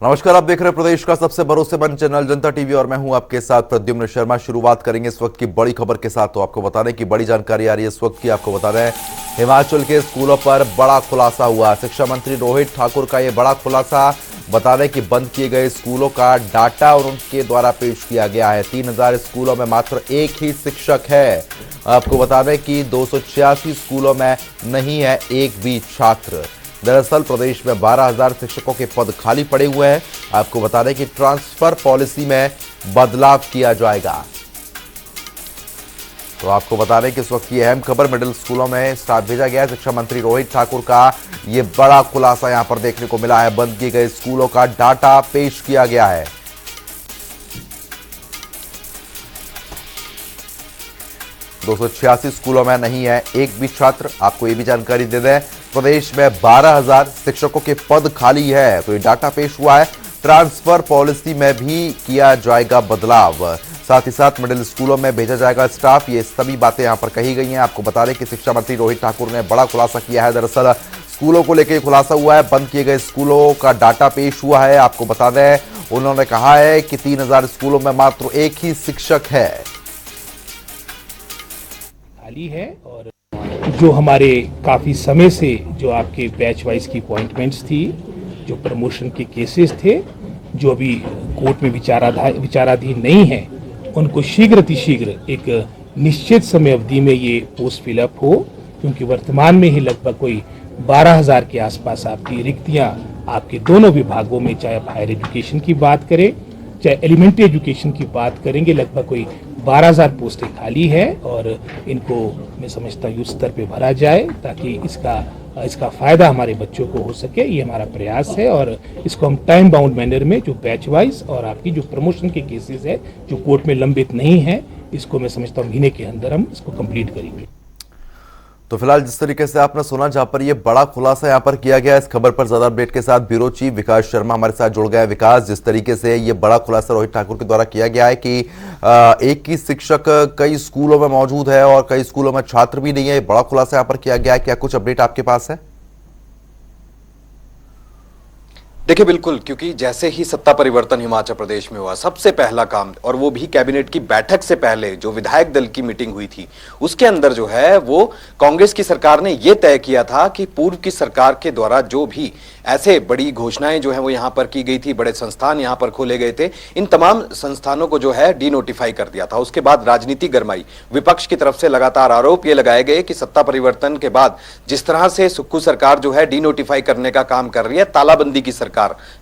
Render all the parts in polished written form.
नमस्कार, आप देख रहे हैं प्रदेश का सबसे भरोसेमंद चैनल जनता टीवी और मैं हूं आपके साथ प्रद्युम्न शर्मा। शुरुआत करेंगे इस वक्त की बड़ी खबर के साथ। तो आपको बता दें कि बड़ी जानकारी आ रही है इस वक्त की। आपको बता दें हिमाचल के स्कूलों पर बड़ा खुलासा हुआ। शिक्षा मंत्री रोहित ठाकुर का यह बड़ा खुलासा। बता दें कि बंद किए गए स्कूलों का डाटा और उनके द्वारा पेश किया गया है। 3000 स्कूलों में मात्र एक ही शिक्षक है। आपको बता दें कि 286 स्कूलों में नहीं है एक भी छात्र। दरअसल प्रदेश में 12,000 शिक्षकों के पद खाली पड़े हुए हैं। आपको बता दें कि ट्रांसफर पॉलिसी में बदलाव किया जाएगा। तो आपको बता दें कि इस वक्त की अहम खबर, मिडिल स्कूलों में स्टाफ भेजा गया है। शिक्षा मंत्री रोहित ठाकुर का यह बड़ा खुलासा यहां पर देखने को मिला है। बंद किए गए स्कूलों का डाटा पेश किया गया है। दो 286 स्कूलों में नहीं है एक भी छात्र। आपको यह भी जानकारी दे दें, प्रदेश में 12,000 शिक्षकों के पद खाली है। तो ये डाटा पेश हुआ है। ट्रांसफर पॉलिसी में भी किया जाएगा बदलाव। साथ ही साथ मिडिल स्कूलों में भेजा जाएगा स्टाफ। ये सभी बातें यहां पर कही गई हैं। आपको बता दें कि शिक्षा मंत्री रोहित ठाकुर ने बड़ा खुलासा किया है। दरअसल स्कूलों को लेकर खुलासा हुआ है। बंद किए गए स्कूलों का डाटा पेश हुआ है। आपको बता दें, उन्होंने कहा है कि 3,000 स्कूलों में मात्र एक ही शिक्षक है। खाली है और जो हमारे काफ़ी समय से जो आपके बैच वाइज की अपॉइंटमेंट्स थी, जो प्रमोशन के केसेस थे, जो अभी कोर्ट में विचाराधीन नहीं है, उनको शीघ्र अतिशीघ्र एक निश्चित समय अवधि में ये पोस्ट फिलअप हो। क्योंकि वर्तमान में ही लगभग कोई 12,000 के आसपास आपकी रिक्तियां आपके दोनों विभागों में, चाहे आप हायर एजुकेशन की बात करें चाहे एलिमेंट्री एजुकेशन की बात करेंगे, लगभग कोई 12,000 पोस्टें खाली है। और इनको मैं समझता हूँ युद्ध स्तर पे भरा जाए ताकि इसका फायदा हमारे बच्चों को हो सके। ये हमारा प्रयास है और इसको हम टाइम बाउंड मैनर में, जो बैच वाइज और आपकी जो प्रमोशन के केसेस है जो कोर्ट में लंबित नहीं है, इसको मैं समझता हूँ महीने के अंदर हम इसको कंप्लीट करेंगे। तो फिलहाल जिस तरीके से आपने सुना, जहां पर यह बड़ा खुलासा यहां पर किया गया है, इस खबर पर ज्यादा अपडेट के साथ ब्यूरो चीफ विकास शर्मा हमारे साथ जुड़ गए हैं। विकास, जिस तरीके से यह बड़ा खुलासा रोहित ठाकुर के द्वारा किया गया है कि एक ही शिक्षक कई स्कूलों में मौजूद है और कई स्कूलों में छात्र भी नहीं है, बड़ा खुलासा यहां पर किया गया है, क्या कुछ अपडेट आपके पास है? देखिए बिल्कुल, क्योंकि जैसे ही सत्ता परिवर्तन हिमाचल प्रदेश में हुआ, सबसे पहला काम, और वो भी कैबिनेट की बैठक से पहले जो विधायक दल की मीटिंग हुई थी, उसके अंदर जो है वो कांग्रेस की सरकार ने ये तय किया था कि पूर्व की सरकार के द्वारा जो भी ऐसे बड़ी घोषणाएं जो है वो यहां पर की गई थी, बड़े संस्थान यहां पर खोले गए थे, इन तमाम संस्थानों को जो है डीनोटिफाई कर दिया था। उसके बाद राजनीति गरमाई, विपक्ष की तरफ से लगातार आरोप ये लगाए गए कि सत्ता परिवर्तन के बाद जिस तरह से सुक्खू सरकार जो है डीनोटिफाई करने का काम कर रही है, तालाबंदी की सरकार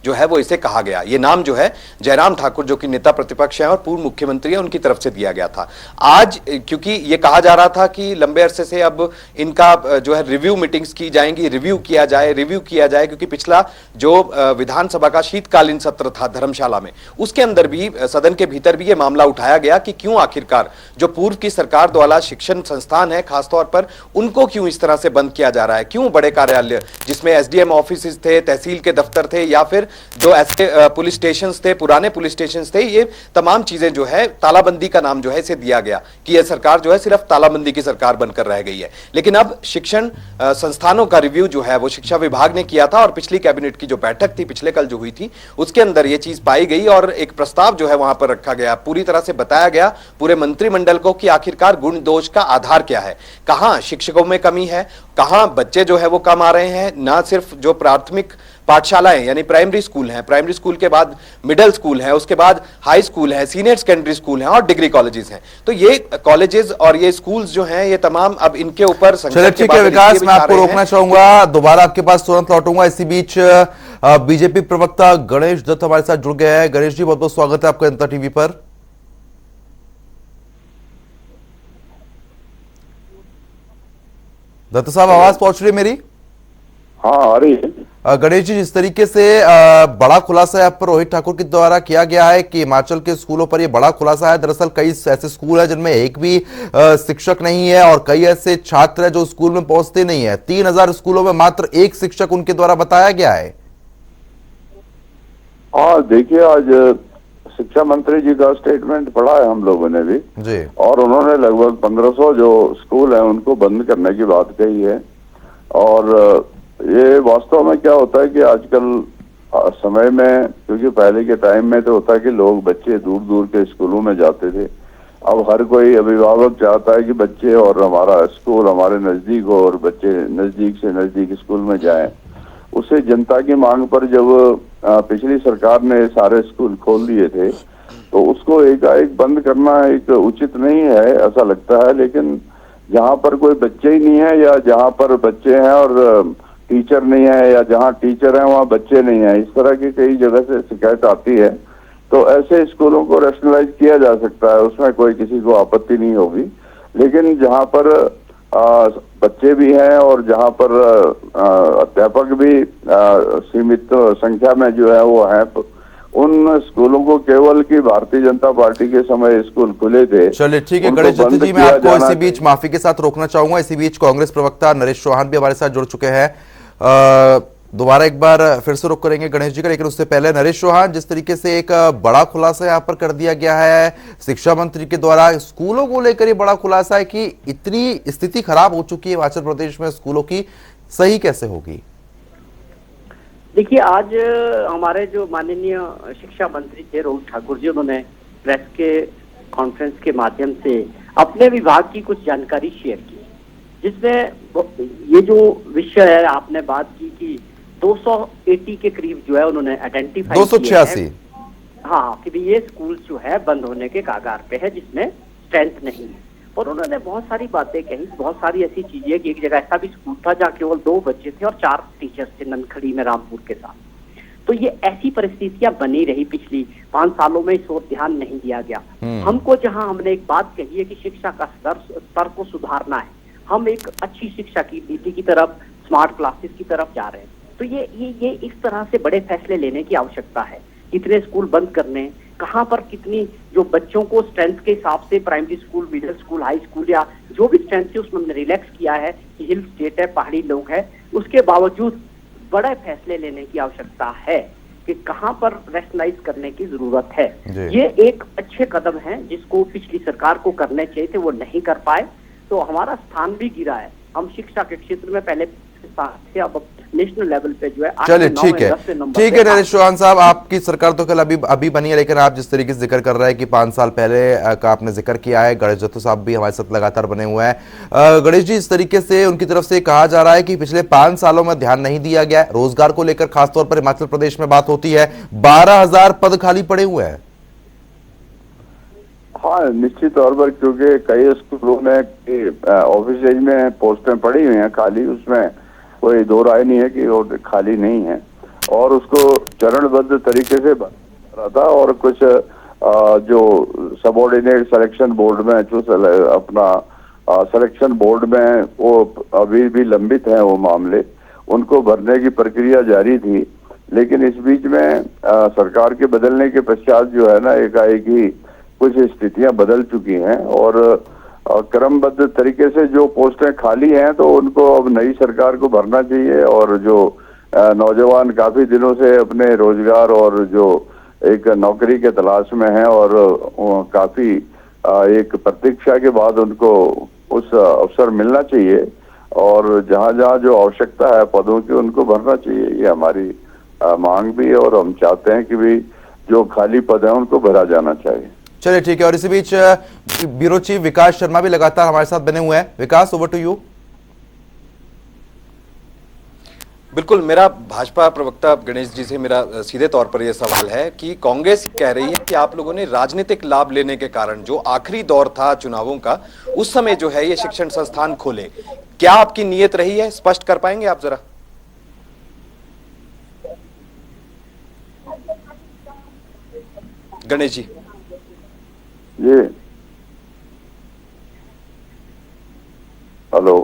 जो है वो इसे कहा गया। ये नाम जो है जयराम ठाकुर, जो कि नेता प्रतिपक्ष हैं और पूर्व मुख्यमंत्री हैं, उनकी तरफ से दिया गया था। आज क्योंकि ये कहा जा रहा था कि लंबे अरसे से अब इनका जो है रिव्यू मीटिंग्स की जाएंगी, रिव्यू किया जाए, क्योंकि पिछला जो विधानसभा का शीतकालीन सत्र था धर्मशाला में, उसके अंदर भी, सदन के भीतर भी ये मामला उठाया गया कि क्यों आखिरकार जो पूर्व की सरकार द्वारा शिक्षण संस्थान है खासतौर पर, उनको क्यों इस तरह से बंद किया जा रहा है। क्यों बड़े कार्यालय जिसमें एसडीएम ऑफिस थे, तहसील के दफ्तर थे, या फिर जो ऐसे पुलिस स्टेशन थे, पुराने पुलिस स्टेशन थे, ये तमाम चीजें जो है तालाबंदी का नाम जो है इसे दिया गया कि यह सरकार जो है सिर्फ तालाबंदी की सरकार बनकर रह गई है। लेकिन अब शिक्षण संस्थानों का रिव्यू जो है वो शिक्षा विभाग ने किया था और पिछली कैबिनेट की जो बैठक थी पिछले कल जो हुई थी, उसके अंदर यह चीज पाई गई और एक प्रस्ताव जो है वहां पर रखा गया। पूरी तरह से बताया गया पूरे मंत्रिमंडल को कि आखिरकार गुण दोष का आधार क्या है, कहां शिक्षकों में कमी है, कहां बच्चे जो है वो कम आ रहे हैं। ना सिर्फ जो प्राथमिक पाठशालाएं यानी प्राइमरी स्कूल हैं, प्राइमरी स्कूल के बाद मिडिल स्कूल है, उसके बाद हाई स्कूल है, सीनियर सेकेंडरी स्कूल है और डिग्री कॉलेजेस हैं। तो ये कॉलेजेस और ये स्कूल्स जो हैं ये तमाम अब इनके ऊपर ठीक है विकास, मैं आपको रोकना चाहूंगा, दोबारा आपके पास तुरंत लौटूंगा। इसी बीच बीजेपी प्रवक्ता गणेश दत्त हमारे साथ जुड़ गए हैं। गणेश जी, बहुत बहुत स्वागत है आपका जनता टीवी पर। दत्त साहब, आवाज पहुंच रही है मेरी? हाँ आ रही है। गणेश जी, जिस तरीके से बड़ा खुलासा यहाँ पर रोहित ठाकुर के द्वारा किया गया है कि हिमाचल के स्कूलों पर यह बड़ा खुलासा है। दरअसल कई ऐसे स्कूल हैं जिनमें एक भी शिक्षक नहीं है और कई ऐसे छात्र हैं जो स्कूल में पहुंचते नहीं है। 3,000 स्कूलों में मात्र एक शिक्षक उनके द्वारा बताया गया है। हाँ देखिए, आज शिक्षा मंत्री जी का स्टेटमेंट पढ़ा है हम लोगों ने भी जी, और उन्होंने लगभग 1500 जो स्कूल हैं उनको बंद करने की बात कही है। और ये वास्तव में क्या होता है कि आजकल समय में, क्योंकि पहले के टाइम में तो होता कि लोग बच्चे दूर दूर के स्कूलों में जाते थे। अब हर कोई अभिभावक चाहता है कि बच्चे और हमारा स्कूल हमारे नजदीक हो और बच्चे नजदीक से नजदीक स्कूल में जाएं। उससे जनता की मांग पर जब पिछली सरकार ने सारे स्कूल खोल दिए थे, तो उसको एकाएक बंद करना एक उचित नहीं है ऐसा लगता है। लेकिन जहाँ पर कोई बच्चे ही नहीं है, या जहाँ पर बच्चे हैं और टीचर नहीं है, या जहाँ टीचर है वहाँ बच्चे नहीं है, इस तरह की कई जगह से शिकायत आती है, तो ऐसे स्कूलों को रैशनलाइज किया जा सकता है, उसमें कोई किसी को आपत्ति नहीं होगी। लेकिन जहाँ पर बच्चे भी हैं और जहाँ पर अध्यापक भी सीमित संख्या में जो है वो है, उन स्कूलों को केवल कि भारतीय जनता पार्टी के समय स्कूल खुले थे। चलिए ठीक है उनको गणेश दत्त बंद जी, मैं किया आपको जाना इसी बीच चाहिए। माफी के साथ रोकना चाहूंगा। इसी बीच कांग्रेस प्रवक्ता नरेश चौहान भी हमारे साथ जुड़ चुके हैं। दोबारा एक बार फिर से रुक करेंगे गणेश जी का, लेकिन उससे पहले नरेश चौहान, जिस तरीके से एक बड़ा खुलासा यहाँ पर कर दिया गया है शिक्षा मंत्री के द्वारा, स्कूलों को लेकर ये बड़ा खुलासा है कि इतनी स्थिति खराब हो चुकी है हिमाचल प्रदेश में स्कूलों की, सही कैसे होगी? देखिए, आज हमारे जो माननीय शिक्षा मंत्री थे रोहित ठाकुर जी, उन्होंने प्रेस के कॉन्फ्रेंस के माध्यम से अपने विभाग की कुछ जानकारी शेयर की, जिसमें ये जो विषय है आपने बात की कि 280 के करीब जो है उन्होंने आइडेंटिफाई 286। हाँ, कि ये स्कूल जो है बंद होने के कागार पे है, जिसमें स्ट्रेंथ नहीं है। और उन्होंने बहुत सारी बातें कही, बहुत सारी ऐसी चीजें कि एक जगह ऐसा भी स्कूल था जहाँ केवल 2 बच्चे थे और 4 टीचर्स थे ननखड़ी में रामपुर के साथ। तो ये ऐसी परिस्थितियां बनी रही पिछली 5 सालों में, इस ओर ध्यान नहीं दिया गया। हमको जहां हमने एक बात कही है कि शिक्षा का स्तर को सुधारना है, हम एक अच्छी शिक्षा की नीति की तरफ, स्मार्ट क्लासेस की तरफ जा रहे हैं, तो ये इस तरह से बड़े फैसले लेने की आवश्यकता है। कितने स्कूल बंद करने, कहाँ पर कितनी जो बच्चों को स्ट्रेंथ के हिसाब से primary school, middle school, high school या जो भी स्ट्रेंथ है उसमें हमने रिलैक्स किया है कि हिल स्टेट है, पहाड़ी लोग हैं, उसके बावजूद बड़े फैसले लेने की आवश्यकता है कि कहाँ पर रैशनलाइज करने की जरूरत है। ये एक अच्छे कदम है जिसको पिछली सरकार को करने चाहिए थे, वो नहीं कर पाए, तो हमारा स्थान भी गिरा है। हम शिक्षा के क्षेत्र में पहले थे, अब नेशनल लेवल पे जो है चलिए ठीक है नरेश चौहान साहब, आपकी सरकार तो कल अभी बनी है, लेकिन आप जिस तरीके से जिक्र कर रहे हैं कि 5 साल पहले का आपने जिक्र किया है, गणेश दत्त साहब भी हमारे साथ लगातार बने हुए हैं। गणेश जी, इस तरीके से उनकी तरफ से कहा जा रहा है कि पिछले 5 सालों में ध्यान नहीं दिया गया है रोजगार को लेकर, खासतौर पर हिमाचल प्रदेश में बात होती है, 12,000 पद खाली पड़े हुए हैं। हाँ, निश्चित तौर पर, क्योंकि कई स्कूलों में ऑफिस में पोस्टें पड़ी हुई हैं खाली, उसमें कोई दो राय नहीं है कि वो खाली नहीं है, और उसको चरणबद्ध तरीके से रहा था। और कुछ जो सबऑर्डिनेट सिलेक्शन बोर्ड में, जो अपना सिलेक्शन बोर्ड में वो अभी भी लंबित हैं वो मामले, उनको भरने की प्रक्रिया जारी थी। लेकिन इस बीच में सरकार के बदलने के पश्चात जो है ना, एकाएक ही कुछ स्थितियां बदल चुकी हैं, और क्रमबद्ध तरीके से जो पोस्टें खाली हैं तो उनको अब नई सरकार को भरना चाहिए। और जो नौजवान काफी दिनों से अपने रोजगार और जो एक नौकरी के तलाश में हैं और काफी एक प्रतीक्षा के बाद उनको उस अवसर मिलना चाहिए, और जहां जहां जो आवश्यकता है पदों की उनको भरना चाहिए, ये हमारी मांग भी है। और हम चाहते हैं कि भी जो खाली पद है उनको भरा जाना चाहिए। चलिए ठीक है, और इसी बीच ब्यूरो चीफ विकास शर्मा भी लगातार हमारे साथ बने हुए हैं। विकास, ओवर टू यू। बिल्कुल, मेरा भाजपा प्रवक्ता गणेश जी से मेरा सीधे तौर पर यह सवाल है कि कांग्रेस कह रही है कि आप लोगों ने राजनीतिक लाभ लेने के कारण, जो आखिरी दौर था चुनावों का, उस समय जो है ये शिक्षण संस्थान खोले, क्या आपकी नीयत रही है? स्पष्ट कर पाएंगे आप जरा? गणेश जी। हेलो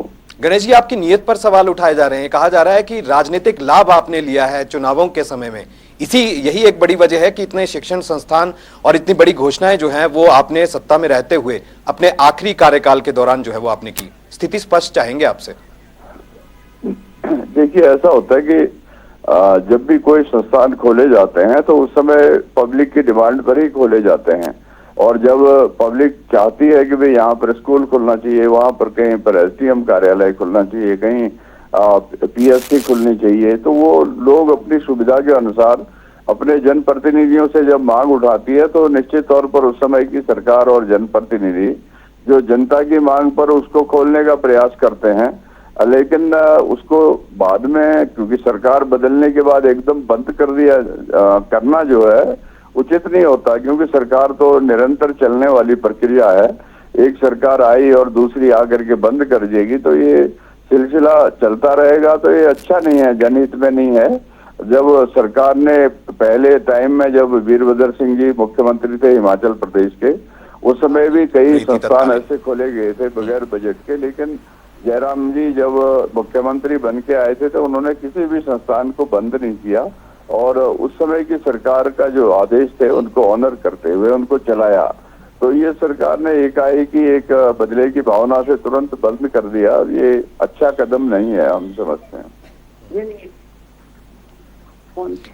गणेश जी, आपकी नीयत पर सवाल उठाए जा रहे हैं। कहा जा रहा है कि राजनीतिक लाभ आपने लिया है चुनावों के समय में, यही एक बड़ी वजह है कि इतने शिक्षण संस्थान और इतनी बड़ी घोषणाएं जो हैं वो आपने सत्ता में रहते हुए अपने आखिरी कार्यकाल के दौरान जो है वो आपने की। स्थिति स्पष्ट चाहेंगे आपसे। देखिए, ऐसा होता है कि जब भी कोई संस्थान खोले जाते हैं तो उस समय पब्लिक की डिमांड पर ही खोले जाते हैं, और जब पब्लिक चाहती है कि भाई यहाँ पर स्कूल खुलना चाहिए, वहाँ पर कहीं पर एसडीएम कार्यालय खुलना चाहिए, कहीं PSC खुलनी चाहिए। तो वो लोग अपनी सुविधा के अनुसार अपने जनप्रतिनिधियों से जब मांग उठाती है तो निश्चित तौर पर उस समय की सरकार और जनप्रतिनिधि जो जनता की मांग पर उसको खोलने का प्रयास करते हैं, लेकिन उसको बाद में क्योंकि सरकार बदलने के बाद एकदम बंद कर दिया करना जो है उचित नहीं होता, क्योंकि सरकार तो निरंतर चलने वाली प्रक्रिया है। एक सरकार आई और दूसरी आकर के बंद कर देगी तो ये सिलसिला चलता रहेगा, तो ये अच्छा नहीं है, जनहित में नहीं है। जब सरकार ने पहले टाइम में जब वीरभद्र सिंह जी मुख्यमंत्री थे हिमाचल प्रदेश के, उस समय भी कई संस्थान ऐसे खोले गए थे बगैर बजट के, लेकिन जयराम जी जब मुख्यमंत्री बन के आए थे तो उन्होंने किसी भी संस्थान को बंद नहीं किया और उस समय की सरकार का जो आदेश थे उनको ऑनर करते हुए उनको चलाया। तो ये सरकार ने एकाएकी एक बदले की भावना से तुरंत बंद कर दिया, ये अच्छा कदम नहीं है, हम समझते हैं।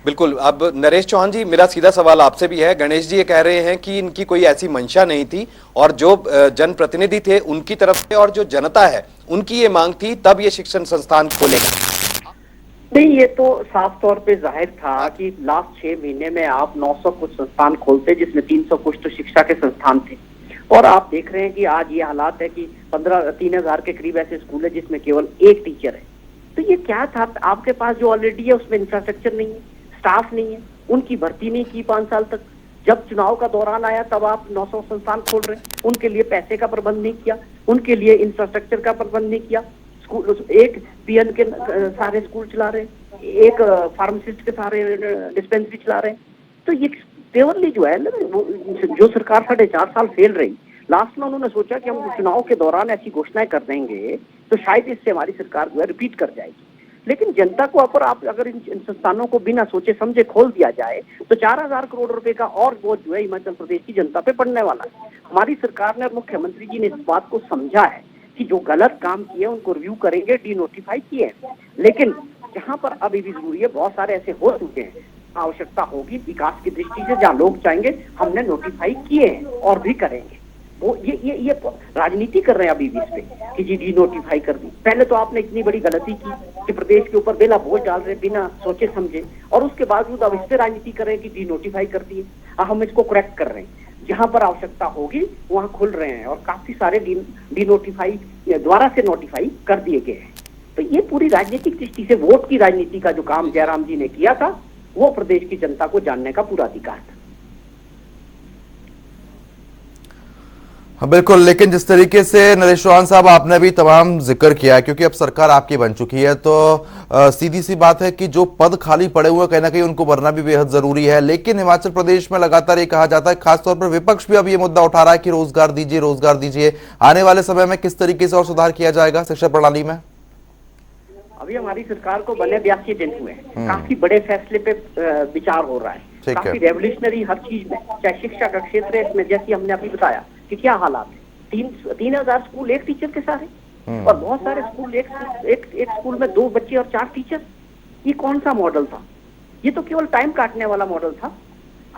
बिल्कुल। अब नरेश चौहान जी, मेरा सीधा सवाल आपसे भी है। गणेश जी ये कह रहे हैं कि इनकी कोई ऐसी मंशा नहीं थी और जो जनप्रतिनिधि थे उनकी तरफ से और जो जनता है उनकी ये मांग थी, तब ये शिक्षण संस्थान खोलेगा। नहीं, ये तो साफ तौर पे जाहिर था कि लास्ट 6 महीने में आप 900 कुछ संस्थान खोलते जिसमें 300 कुछ तो शिक्षा के संस्थान थे, और आप देख रहे हैं कि आज ये हालात है कि 3000 के करीब ऐसे स्कूल है जिसमें केवल एक टीचर है। तो ये क्या था, आपके पास जो ऑलरेडी है उसमें इंफ्रास्ट्रक्चर नहीं है, स्टाफ नहीं है, उनकी भर्ती नहीं की 5 साल तक। जब चुनाव का दौरान आया तब आप 900 संस्थान खोल रहे हैं, उनके लिए पैसे का प्रबंध नहीं किया, उनके लिए इंफ्रास्ट्रक्चर का प्रबंध नहीं किया। स्कूल एक पीएन के सारे स्कूल चला रहे हैं, एक फार्मासिस्ट के सारे डिस्पेंसरी चला रहे हैं। तो ये प्योरली जो है जो सरकार 4.5 साल फेल रही, लास्ट में उन्होंने सोचा कि हम चुनाव के दौरान ऐसी घोषणाएं कर देंगे तो शायद इससे हमारी सरकार जो है रिपीट कर जाएगी। लेकिन जनता को आप अगर इन संस्थानों को बिना सोचे समझे खोल दिया जाए तो 4000 करोड़ रुपए का और बोझ जो है हिमाचल प्रदेश की जनता पे पड़ने वाला है। हमारी सरकार ने और मुख्यमंत्री जी ने इस बात को समझा है कि जो गलत काम किए उनको रिव्यू करेंगे, डीनोटिफाई किए हैं, लेकिन जहाँ पर अभी भी जरूरी है, बहुत सारे ऐसे हो चुके हैं, आवश्यकता होगी विकास की दृष्टि से जहाँ लोग चाहेंगे हमने नोटिफाई किए हैं और भी करेंगे। वो ये राजनीति कर रहे हैं अभी भी इस पे कि जी डी नोटिफाई कर दी। पहले तो आपने इतनी बड़ी गलती की कि प्रदेश के ऊपर बेला बोझ डाल रहे बिना सोचे समझे, और उसके बावजूद अब इस पे राजनीति कर रहे हैं कि डी नोटिफाई कर दिए। हम इसको करेक्ट कर रहे हैं, जहां पर आवश्यकता होगी वहां खुल रहे हैं, और काफी सारे डी नोटिफाई द्वारा से नोटिफाई कर दिए गए हैं। तो ये पूरी राजनीतिक दृष्टि से वोट की राजनीति का जो काम जयराम जी ने किया था वो प्रदेश की जनता को जानने का पूरा अधिकार था। हाँ बिल्कुल, लेकिन जिस तरीके से नरेश चौहान साहब आपने भी तमाम जिक्र किया है, क्योंकि अब सरकार आपकी बन चुकी है, तो सीधी सी बात है कि जो पद खाली पड़े हुए कहीं ना कहीं उनको भरना भी बेहद जरूरी है। लेकिन हिमाचल प्रदेश में लगातार ये कहा जाता है, खासतौर पर विपक्ष भी अब ये मुद्दा उठा रहा है कि रोजगार दीजिए, रोजगार दीजिए। आने वाले समय में किस तरीके से और सुधार किया जाएगा शिक्षा प्रणाली में? अभी हमारी सरकार को बने 82 दिन हुए हैं, काफी बड़े फैसले पे विचार हो रहा है, काफी रेवोल्यूशनरी हर चीज में, चाहे शिक्षा का क्षेत्र है इसमें, जैसे हमने अभी बताया कि क्या हालात है। 3000 स्कूल एक टीचर के सारे, और बहुत सारे स्कूल एक स्कूल में 2 बच्चे और 4 टीचर। ये कौन सा मॉडल था? ये तो केवल टाइम काटने वाला मॉडल था।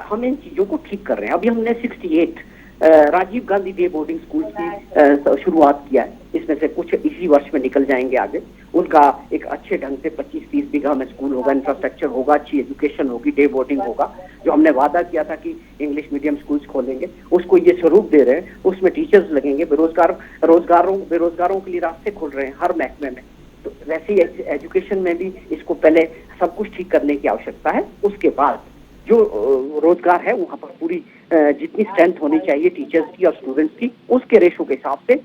हम इन चीजों को ठीक कर रहे हैं। अभी हमने 68 Rajiv Gandhi day boarding school की शुरुआत किया है, इसमें से कुछ इसी वर्ष में निकल जाएंगे आगे। उनका एक अच्छे ढंग से 25-30 बीघा में स्कूल होगा, इंफ्रास्ट्रक्चर होगा, अच्छी एजुकेशन होगी, डे बोर्डिंग होगा। जो हमने वादा किया था कि इंग्लिश मीडियम स्कूल्स खोलेंगे, उसको ये स्वरूप दे रहे हैं। उसमें टीचर्स लगेंगे, बेरोजगारों के लिए रास्ते खुल रहे हैं हर महकमे में। तो वैसे ही एजुकेशन में भी इसको पहले सब कुछ ठीक करने की आवश्यकता है। उसके बाद जो रोजगार है वहाँ पर पूरी जितनी स्ट्रेंथ होनी चाहिए टीचर्स की और स्टूडेंट्स की, उसके रेशो के हिसाब से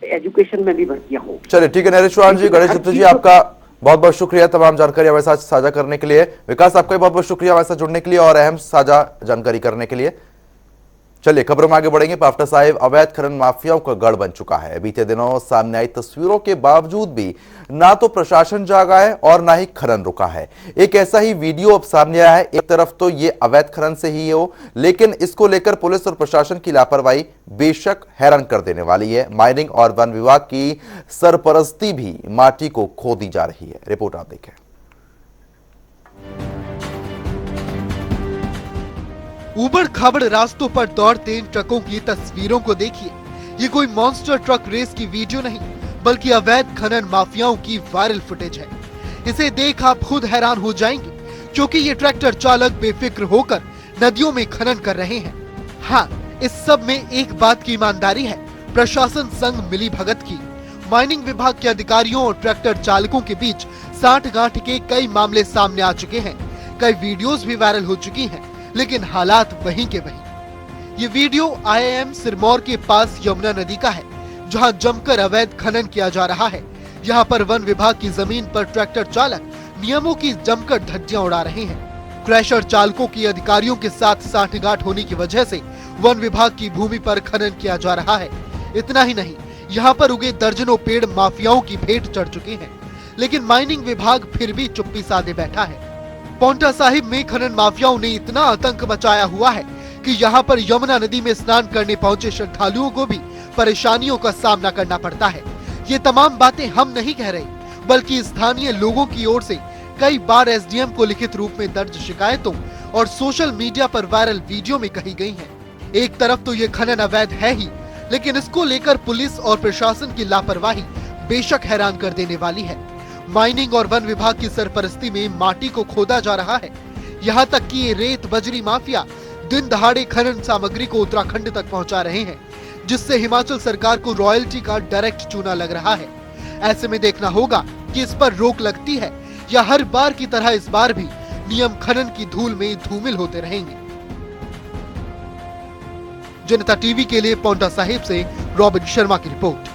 एजुकेशन में भी भर्तियां हो। चलिए ठीक है नरेश चौहान जी, गणेश गुप्ता जी आपका बहुत बहुत शुक्रिया तमाम जानकारी हमारे साथ साझा करने के लिए। विकास आपका भी बहुत बहुत शुक्रिया हमारे साथ जुड़ने के लिए और अहम साझा जानकारी करने के लिए। चलिए खबरों में आगे बढ़ेंगे। पावटा साहिब अवैध खनन माफियाओं का गढ़ बन चुका है। बीते दिनों सामने आई तस्वीरों के बावजूद भी ना तो प्रशासन जागा है और ना ही खनन रुका है। एक ऐसा ही वीडियो अब सामने आया है। एक तरफ तो ये अवैध खनन से ही हो, लेकिन इसको लेकर पुलिस और प्रशासन की लापरवाही बेशक हैरान कर देने वाली है। माइनिंग और वन विभाग की सरपरस्ती भी माटी को खो दी जा रही है। रिपोर्ट आप देखें। उबड़ खाबड़ रास्तों पर दौड़ते इन ट्रकों की तस्वीरों को देखिए। ये कोई मॉन्स्टर ट्रक रेस की वीडियो नहीं, बल्कि अवैध खनन माफियाओं की वायरल फुटेज है। इसे देख आप खुद हैरान हो जाएंगे, क्योंकि ये ट्रैक्टर चालक बेफिक्र होकर नदियों में खनन कर रहे हैं। हाँ, इस सब में एक बात की ईमानदारी है, प्रशासन संग मिली भगत की। माइनिंग विभाग के अधिकारियों और ट्रैक्टर चालकों के बीच साठ-गांठ के कई मामले सामने आ चुके हैं। कई वीडियोस भी वायरल हो चुकी हैं, लेकिन हालात वहीं के वहीं। ये वीडियो IIM सिरमौर के पास यमुना नदी का है, जहां जमकर अवैध खनन किया जा रहा है। यहाँ पर वन विभाग की जमीन पर ट्रैक्टर चालक नियमों की जमकर धज्जियां उड़ा रहे हैं। क्रैशर चालकों की अधिकारियों के साथ साठगांठ होने की वजह से वन विभाग की भूमि पर खनन किया जा रहा है। इतना ही नहीं, यहाँ पर उगे दर्जनों पेड़ माफियाओं की भेंट चढ़ चुके हैं, लेकिन माइनिंग विभाग फिर भी चुप्पी साधे बैठा है। पांवटा साहिब में खनन माफियाओं ने इतना आतंक मचाया हुआ है कि यहाँ पर यमुना नदी में स्नान करने पहुंचे श्रद्धालुओं को भी परेशानियों का सामना करना पड़ता है। ये तमाम बातें हम नहीं कह रहे, बल्कि स्थानीय लोगों की ओर से कई बार SDM को लिखित रूप में दर्ज शिकायतों और सोशल मीडिया पर वायरल वीडियो में कही गई हैं। एक तरफ तो ये खनन अवैध है ही, लेकिन इसको लेकर पुलिस और प्रशासन की लापरवाही बेशक हैरान कर देने वाली है। माइनिंग और वन विभाग की सरपरस्ती में माटी को खोदा जा रहा है। यहाँ तक कि ये रेत बजरी माफिया दिन दहाड़े खनन सामग्री को उत्तराखंड तक पहुँचा रहे हैं, जिससे हिमाचल सरकार को रॉयल्टी का डायरेक्ट चूना लग रहा है। ऐसे में देखना होगा कि इस पर रोक लगती है या हर बार की तरह इस बार भी नियम खनन की धूल में धूमिल होते रहेंगे। जनता टीवी के लिए पांवटा साहिब से रॉबिन शर्मा की रिपोर्ट।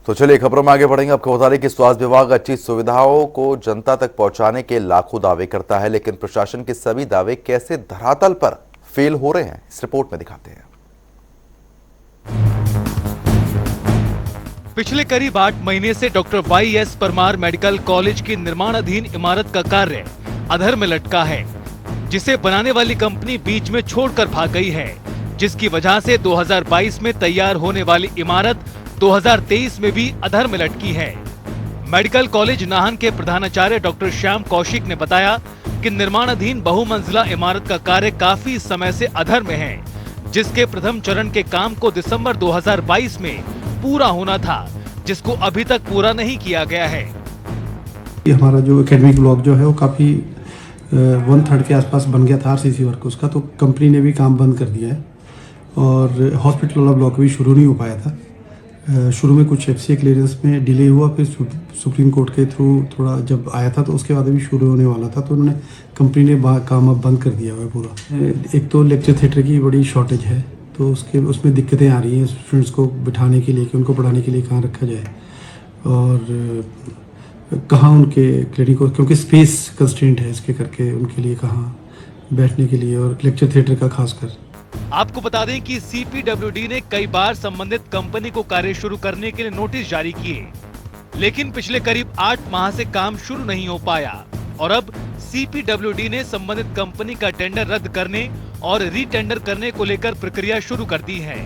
तो चलिए खबरों में आगे बढ़ेंगे। आपको बता दें कि स्वास्थ्य विभाग अच्छी सुविधाओं को जनता तक पहुंचाने के लाखों दावे करता है, लेकिन प्रशासन के सभी दावे कैसे धरातल पर फेल हो रहे हैं, इस रिपोर्ट में दिखाते हैं। पिछले करीब 8 महीने से doctor YS Parmar medical college की निर्माणाधीन इमारत का कार्य अधर में लटका है, जिसे बनाने वाली कंपनी बीच में छोड़कर भाग गई है, जिसकी वजह से 2022 में तैयार होने वाली इमारत 2023 में भी अधर में लटकी है। मेडिकल कॉलेज नाहन के प्रधानाचार्य डॉक्टर श्याम कौशिक ने बताया कि निर्माणाधीन बहुमंजिला इमारत का कार्य काफी समय से अधर में है, जिसके प्रथम चरण के काम को दिसंबर 2022 में पूरा होना था, जिसको अभी तक पूरा नहीं किया गया है। हमारा जो एकेडमिक ब्लॉक जो है वो काफ़ी 1/3 के आसपास बन गया था RCC वर्क उसका, तो कंपनी ने भी काम बंद कर दिया है और हॉस्पिटल वाला ब्लॉक भी शुरू नहीं हो पाया था। शुरू में कुछ FCA क्लियरेंस में डिले हुआ, फिर सुप्रीम कोर्ट के थ्रू थोड़ा जब आया था तो उसके बाद भी शुरू होने वाला था, तो उन्होंने कंपनी ने काम अब बंद कर दिया हुआ है पूरा। एक तो लेक्चर थिएटर की बड़ी शॉर्टेज है, तो उसमें दिक्कतें आ रही हैं स्टूडेंट्स को बिठाने के लिए कि उनको पढ़ाने के लिए कहाँ रखा जाए और कहाँ उनके क्लिनिक को, क्योंकि स्पेस कंस्ट्रेंट है इसके करके उनके लिए कहाँ बैठने के लिए, और लेक्चर थिएटर का खासकर। आपको बता दें कि CPWD ने कई बार संबंधित कंपनी को कार्य शुरू करने के लिए नोटिस जारी किए, लेकिन पिछले करीब 8 माह से काम शुरू नहीं हो पाया और अब CPWD ने संबंधित कंपनी का टेंडर रद्द करने और रीटेंडर करने को लेकर प्रक्रिया शुरू कर दी है।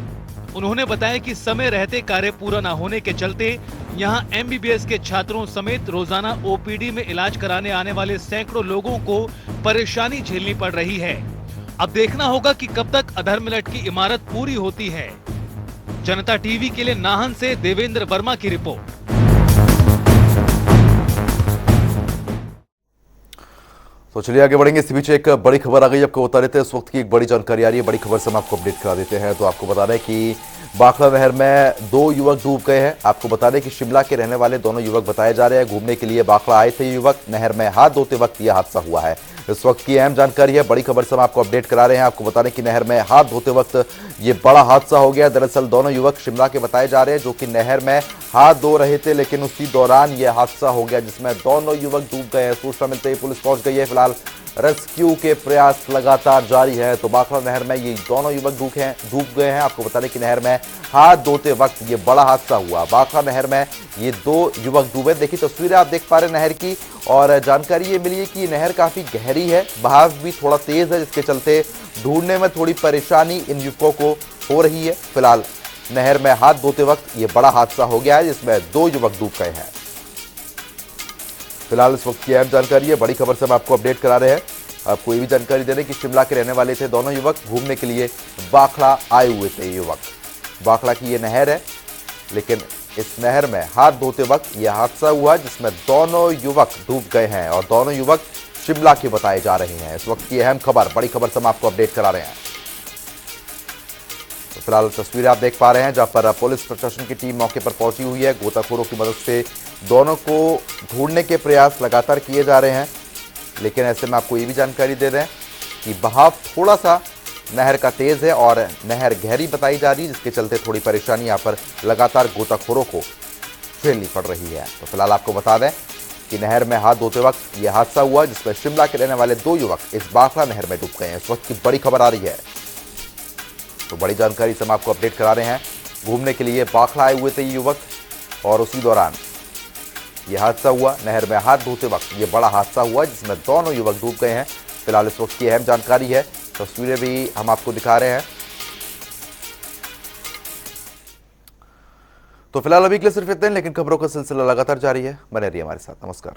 उन्होंने बताया कि समय रहते कार्य पूरा न होने के चलते यहां MBBS के छात्रों समेत रोजाना OPD में इलाज कराने आने वाले सैकड़ों लोगों को परेशानी झेलनी पड़ रही है। अब देखना होगा कि कब तक अधर में लटकी इमारत पूरी होती है। जनता टीवी के लिए नाहन से देवेंद्र वर्मा की रिपोर्ट। तो चलिए आगे बढ़ेंगे। इस बीच एक बड़ी खबर आ गई, आपको बता देते हैं। इस वक्त की एक बड़ी जानकारी आ रही है, बड़ी खबर से हम आपको अपडेट करा देते हैं। तो आपको बता दें कि बाखला नहर में 2 युवक डूब गए हैं। आपको बता दें कि शिमला के रहने वाले दोनों युवक बताए जा रहे हैं, घूमने के लिए बाखला आए थे। युवक नहर में हाथ धोते वक्त यह हादसा हुआ है। इस वक्त की अहम जानकारी है, बड़ी खबर से हम आपको अपडेट करा रहे हैं। आपको बता दें कि नहर में हाथ धोते वक्त ये बड़ा हादसा हो गया। दरअसल दोनों युवक शिमला के बताए जा रहे हैं, जो कि नहर में हाथ धो रहे थे, लेकिन उसी दौरान यह हादसा हो गया, जिसमें दोनों युवक डूब गए हैं। सूचना मिलते ही पुलिस पहुंच गई है। फिलहाल रेस्क्यू के प्रयास लगातार जारी है। तो बाखला नहर में ये दोनों युवक डूब गए हैं। आपको बता दें कि नहर में हाथ धोते वक्त ये बड़ा हादसा हुआ। बाखला नहर में ये 2 युवक डूबे। देखिए तस्वीरें आप देख पा रहे हैं नहर की, और जानकारी ये मिली है कि नहर काफी गहरी है, बहाव भी थोड़ा तेज है, जिसके चलते ढूंढने में थोड़ी परेशानी इन युवकों को हो रही है। फिलहाल नहर में हाथ धोते वक्त ये बड़ा हादसा हो गया है, जिसमें 2 युवक डूब गए हैं। फिलहाल इस वक्त की अहम जानकारी है, बड़ी खबर से हम आपको अपडेट करा रहे हैं। आपको ये भी जानकारी दे रहे हैं कि शिमला के रहने वाले थे दोनों युवक, घूमने के लिए बाखला आए हुए थे। युवक बाखला की ये नहर है, लेकिन इस नहर में हाथ धोते वक्त यह हादसा हुआ जिसमें दोनों युवक डूब गए हैं और दोनों युवक शिमला के बताए जा रहे हैं। इस वक्त की अहम खबर, बड़ी खबर से हम आपको अपडेट करा रहे हैं। तो फिलहाल तस्वीरें आप देख पा रहे हैं जहां पर पुलिस प्रशासन की टीम मौके पर पहुंची हुई है। गोताखोरों की मदद से दोनों को ढूंढने के प्रयास लगातार किए जा रहे हैं, लेकिन ऐसे में आपको ये भी जानकारी दे रहे हैं कि बहाव थोड़ा सा नहर का तेज है और नहर गहरी बताई जा रही है, जिसके चलते थोड़ी परेशानी यहाँ पर लगातार गोताखोरों को झेलनी पड़ रही है। तो फिलहाल आपको बता दें कि नहर में हाथ धोते वक्त यह हादसा हुआ जिसमें शिमला के रहने वाले 2 युवक इस बाखला नहर में डूब गए हैं। इस वक्त की बड़ी खबर आ रही है, तो बड़ी जानकारी से हम आपको अपडेट करा रहे हैं। घूमने के लिए बाखला आए हुए थे ये युवक और उसी दौरान यह हादसा हुआ। नहर में हाथ धोते वक्त ये बड़ा हादसा हुआ जिसमें दोनों युवक डूब गए हैं। फिलहाल इस वक्त की अहम जानकारी है, तस्वीरें भी हम आपको दिखा रहे हैं। तो फिलहाल अभी के लिए सिर्फ इतने, लेकिन खबरों का सिलसिला लगातार जारी है। बने रहिए हमारे साथ। नमस्कार।